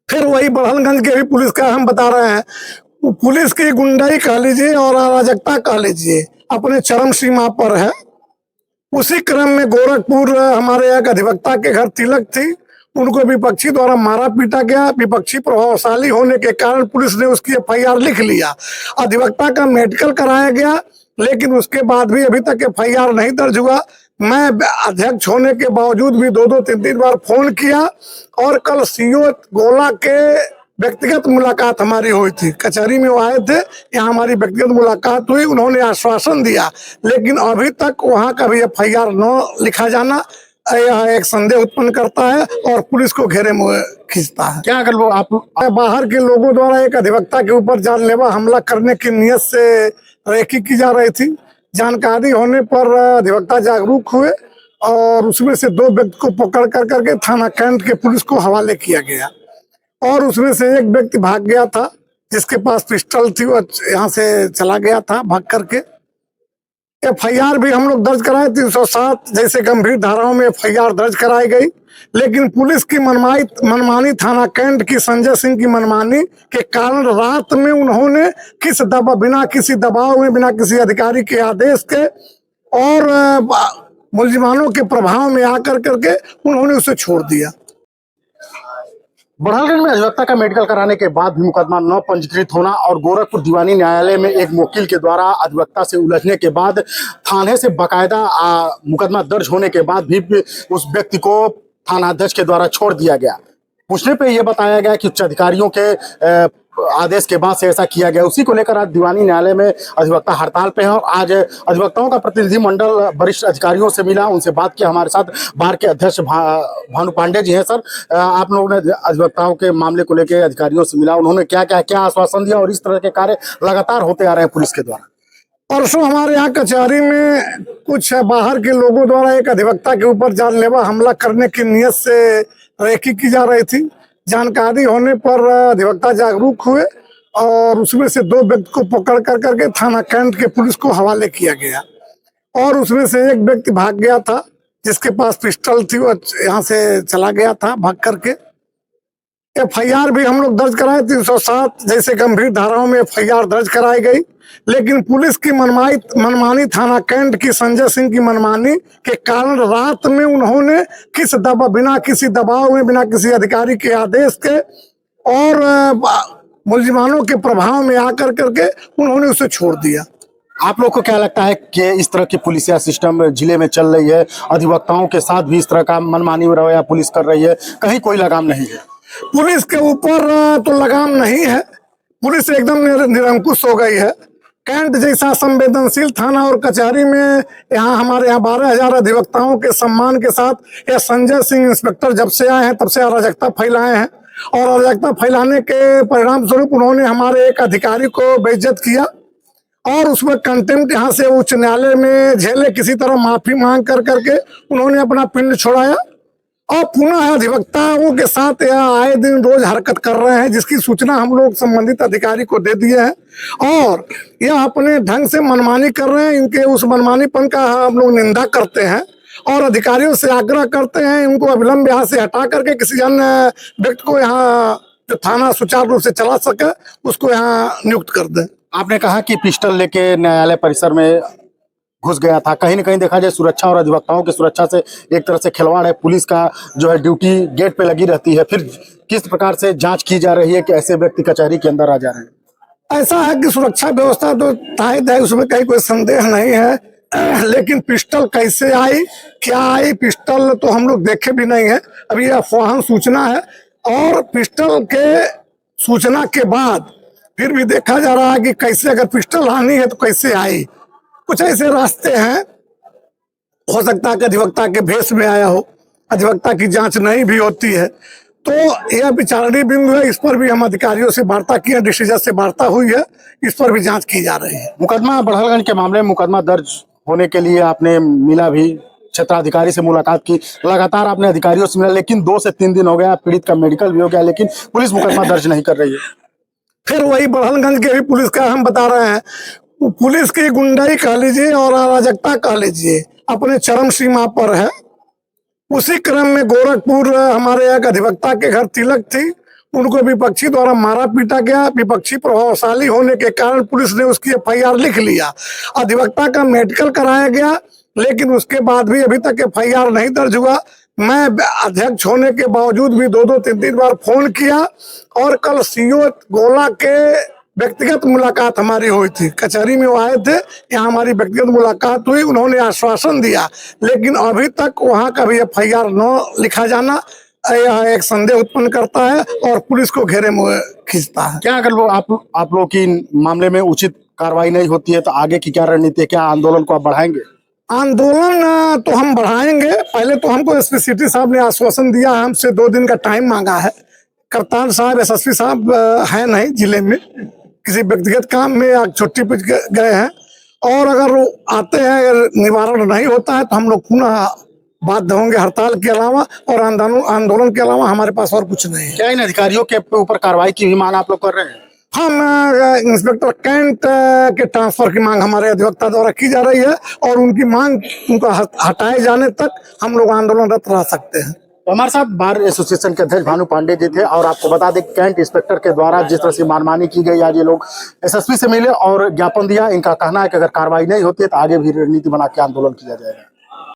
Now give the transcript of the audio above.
फिर वही बड़हलगंज के भी पुलिस का हम बता रहे हैं, पुलिस की गुंडाई कह लीजिए और अराजकता कह लीजिए अपने चरम सीमा पर है। उसी क्रम में गोरखपुर हमारे एक अधिवक्ता के घर तिलक थी, उनको विपक्षी द्वारा मारा पीटा गया। विपक्षी प्रभावशाली होने के कारण पुलिस ने उसकी एफआईआर लिख लिया। अधिवक्ता का मेडिकल कराया गया, लेकिन उसके बाद भी अभी तक एफआईआर नहीं दर्ज हुआ। मैं अध्यक्ष होने के बावजूद भी दो दो तीन तीन बार फोन किया और कल सीओ गोला के व्यक्तिगत मुलाकात हमारी हुई थी। कचहरी में वो आए थे, यहाँ हमारी व्यक्तिगत मुलाकात हुई, उन्होंने आश्वासन दिया, लेकिन अभी तक वहाँ का भी एफआईआर न लिखा जाना यह एक संदेह उत्पन्न करता है और पुलिस को घेरे में खींचता है। क्या अगर वो आप बाहर के लोगों द्वारा एक अधिवक्ता के ऊपर जानलेवा हमला करने की नीयत से रेकी की जा रही थी। जानकारी होने पर अधिवक्ता जागरूक हुए और उसमें से दो व्यक्ति को पकड़ कर करके थाना कैंट के पुलिस को हवाले किया गया और उसमें से एक व्यक्ति भाग गया था, जिसके पास पिस्टल थी, वो यहाँ से चला गया था भाग करके। एफआईआर भी हम लोग दर्ज कराए, 307 जैसे गंभीर धाराओं में एफआईआर दर्ज कराई गई, लेकिन पुलिस की मनमानी थाना कैंट की संजय सिंह की मनमानी के कारण रात में उन्होंने बिना किसी दबाव में, बिना किसी अधिकारी के आदेश के और मुलजिमानों के प्रभाव में आकर करके उन्होंने उसे छोड़ दिया। बड़हलगंज में अधिवक्ता का मेडिकल कराने के बाद भी मुकदमा न पंजीकृत होना और गोरखपुर दीवानी न्यायालय में एक वकील के द्वारा अधिवक्ता से उलझने के बाद थाने से बाकायदा मुकदमा दर्ज होने के बाद भी उस व्यक्ति को थानाध्यक्ष के द्वारा छोड़ दिया गया। पूछने पे यह बताया गया कि उच्च अधिकारियों के आदेश के बाद से ऐसा किया गया। उसी को लेकर आज दीवानी न्यायालय में अधिवक्ता हड़ताल पे है और आज अधिवक्ताओं का प्रतिनिधि मंडल वरिष्ठ अधिकारियों से मिला, उनसे बात की। हमारे साथ बार के अध्यक्ष भानु पांडे जी हैं। सर, आप लोगों ने अधिवक्ताओं के मामले को लेकर अधिकारियों से मिला, उन्होंने क्या आश्वासन दिया और इस तरह के कार्य लगातार होते आ रहे हैं पुलिस के द्वारा? परसों हमारे यहाँ कचहरी में कुछ बाहर के लोगों द्वारा एक अधिवक्ता के ऊपर जानलेवा हमला करने की नीयत से रेकी की जा रही थी। जानकारी होने पर अधिवक्ता जागरूक हुए और उसमें से दो व्यक्ति को पकड़ कर करके थाना कैंट के पुलिस को हवाले किया गया और उसमें से एक व्यक्ति भाग गया था, जिसके पास पिस्टल थी, वो यहाँ से चला गया था भाग करके। एफआईआर भी हम लोग दर्ज कराए, 307 जैसे गंभीर धाराओं में एफआईआर दर्ज कराई गई, लेकिन पुलिस की मनमानी थाना कैंट की संजय सिंह की मनमानी के कारण रात में उन्होंने बिना किसी दबाव में, बिना किसी अधिकारी के आदेश के और मुलजिमानों के प्रभाव में आकर करके उन्होंने उसे छोड़ दिया। आप लोग को क्या लगता है कि इस तरह की पुलिसिया सिस्टम जिले में चल रही है, अधिवक्ताओं के साथ भी इस तरह का मनमानी रवैया पुलिस कर रही है, कहीं कोई लगाम नहीं है? पुलिस के ऊपर तो लगाम नहीं है, पुलिस एकदम निरंकुश हो गई है। कैंट जैसा संवेदनशील थाना और कचहरी में हमारे यहाँ 12,000 अधिवक्ताओं के सम्मान के साथ यह संजय सिंह इंस्पेक्टर जब से आए हैं तब से अराजकता फैलाए हैं और अराजकता फैलाने के परिणाम स्वरूप उन्होंने हमारे एक अधिकारी को बेइज्जत किया और उसमें कंटेम्प्ट यहाँ से उच्च न्यायालय में झेले, किसी तरह माफी मांग कर करके उन्होंने अपना पिंड छोड़ाया और पुनः अधिवक्ताओं के साथ आए दिन रोज हरकत कर रहे हैं, जिसकी सूचना हम लोग संबंधित अधिकारी को दे दिए हैं और यह अपने ढंग से मनमानी कर रहे हैं। इनके उस मनमानीपन का हम लोग निंदा करते हैं और अधिकारियों से आग्रह करते हैं इनको अविलंब यहाँ से हटा करके किसी अन्य व्यक्ति को यहाँ जो थाना सुचारू रूप से चला सके उसको यहाँ नियुक्त कर दें। आपने कहा कि पिस्टल लेके न्यायालय परिसर में घुस गया था, कहीं न कहीं देखा जाए सुरक्षा और अधिवक्ताओं की सुरक्षा से एक तरह से खिलवाड़ है। पुलिस का जो है ड्यूटी गेट पे लगी रहती है, फिर किस प्रकार से जांच की जा रही है कि ऐसे व्यक्ति कचहरी के अंदर आ जा रहे हैं? ऐसा है कि सुरक्षा व्यवस्था तो तायद है, उसमें कहीं कोई संदेह नहीं है, लेकिन पिस्टल कैसे आई, क्या आई, पिस्टल तो हम लोग देखे भी नहीं है। अभी यह अफवाह सूचना है और पिस्टल के सूचना के बाद फिर भी देखा जा रहा है कि कैसे, अगर पिस्टल आनी है तो कैसे आई। कुछ ऐसे रास्ते हैं, हो सकता है कि अधिवक्ता के भेष में आया हो, अधिवक्ता की जांच नहीं भी होती है, तो यह विचारणीय बिंदु है। इस पर भी हम अधिकारियों से वार्ता की है, डिस्ट्रिक्ट जज से वार्ता हुई है, इस पर भी जांच की जा रही है। मुकदमा बड़हलगंज के मामले में मुकदमा दर्ज होने के लिए आपने मिला भी, क्षेत्राधिकारी से मुलाकात की, लगातार आपने अधिकारियों से मिला, लेकिन 2 से 3 दिन हो गया, पीड़ित का मेडिकल भी हो गया, लेकिन पुलिस मुकदमा दर्ज नहीं कर रही है। फिर वही बड़हलगंज के भी पुलिस का हम बता रहे हैं, पुलिस की गुंडाई कह लीजिए और अराजकता कह लीजिए अपने चरम सीमा पर है। उसी क्रम में गोरखपुर हमारे एक अधिवक्ता के घर तिलक थी, उनको विपक्षी द्वारा मारा पीटा गया। विपक्षी प्रभावशाली होने के कारण पुलिस ने उसकी FIR लिख लिया। अधिवक्ता का मेडिकल कराया गया, लेकिन उसके बाद भी अभी तक FIR नहीं दर्ज हुआ। मैं अध्यक्ष होने के बावजूद भी 2-2, 3-3 बार फोन किया और कल CO गोला के व्यक्तिगत मुलाकात हमारी हुई थी। कचहरी में वो आए थे, यहाँ हमारी व्यक्तिगत मुलाकात हुई। उन्होंने आश्वासन दिया, लेकिन अभी तक वहाँ का भी FIR न लिखा जाना यह एक संदेह उत्पन्न करता है और पुलिस को घेरे में खींचता है। क्या अगर आप लोग की मामले में उचित कार्रवाई नहीं होती है तो आगे की क्या रणनीति है? क्या आंदोलन को आप बढ़ाएंगे? आंदोलन तो हम बढ़ाएंगे। पहले तो हमको SP सिटी साहब ने आश्वासन दिया, हमसे 2 दिन का टाइम मांगा है। कप्तान साहब, SSP साहब है नहीं जिले में, किसी व्यक्तिगत काम में या छुट्टी पे गए हैं, और अगर वो आते हैं, अगर निवारण नहीं होता है तो हम लोग पुनः बाध्य होंगे हड़ताल के अलावा, और आंदोलन के अलावा हमारे पास और कुछ नहीं है। क्या इन अधिकारियों के ऊपर कार्रवाई की भी मांग आप लोग कर रहे हैं? हम इंस्पेक्टर कैंट के ट्रांसफर की मांग हमारे अधिवक्ता द्वारा की जा रही है, और उनकी मांग उनका हटाए जाने तक हम लोग आंदोलनरत रह सकते हैं। तो हमारे साथ बार एसोसिएशन के अध्यक्ष भानु पांडे जी थे, और आपको बता दें कैंट इंस्पेक्टर के द्वारा जिस तरह से मानमानी की गई, आज ये लोग SSP से मिले और ज्ञापन दिया। इनका कहना है कि अगर कार्रवाई नहीं होती है तो आगे भी रणनीति बना के आंदोलन किया जाएगा।